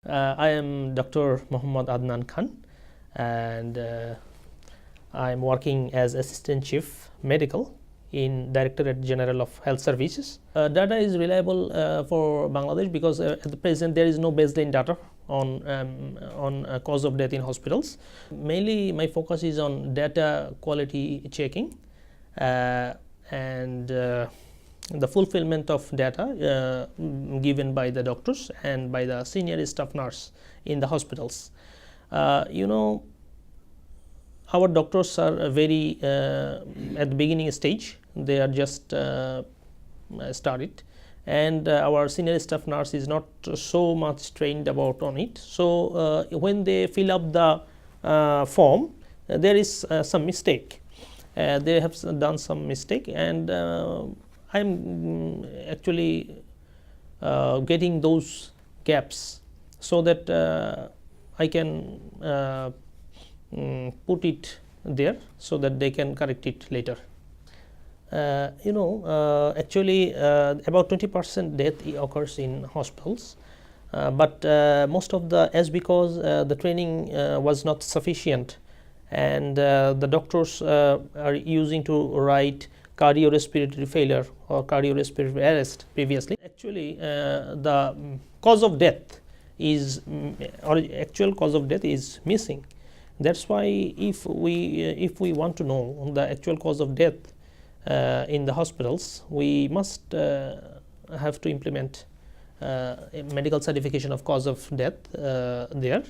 I am Dr. Muhammad Adnan Khan, and I am working as Assistant Chief Medical in Directorate General of Health Services. Data is reliable for Bangladesh because at the present there is no baseline data on cause of death in hospitals. Mainly, my focus is on data quality checking and the fulfillment of data given by the doctors and by the senior staff nurse in the hospitals. Our doctors are very at the beginning stage. They are just started, and our senior staff nurse is not so much trained about on it. So when they fill up the form, there is some mistake. They have done some mistake, and I'm actually getting those gaps so that I can put it there so that they can correct it later. Actually about 20% death occurs in hospitals, but most of because the training was not sufficient, and the doctors are using to write cardiorespiratory failure or cardiorespiratory arrest previously. Actually the cause of death is or actual cause of death is missing. That's why if we want to know the actual cause of death in the hospitals, we must have to implement a medical certification of cause of death there.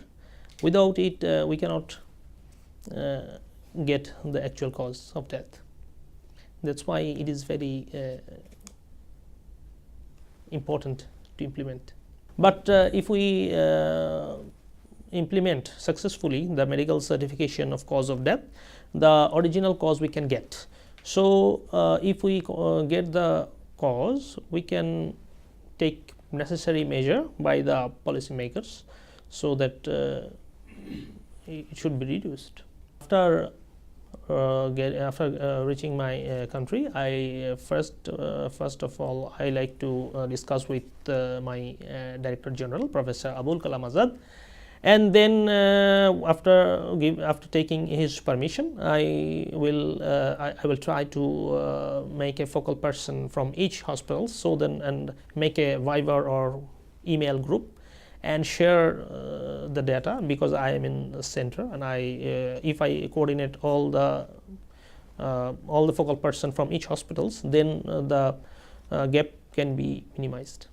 Without it we cannot get the actual cause of death. That's why it is very important to implement. But if we implement successfully the medical certification of cause of death, the original cause we can get. So if we get the cause, we can take necessary measure by the policymakers so that it should be reduced. After reaching my country, I first of all I like to discuss with my Director General, Professor Abul Kalam Azad, and then after taking his permission, I will try to make a focal person from each hospital, so then and make a Viber or email group and share the data, because I am in the center, and if I coordinate all the focal person from each hospitals, then the gap can be minimized.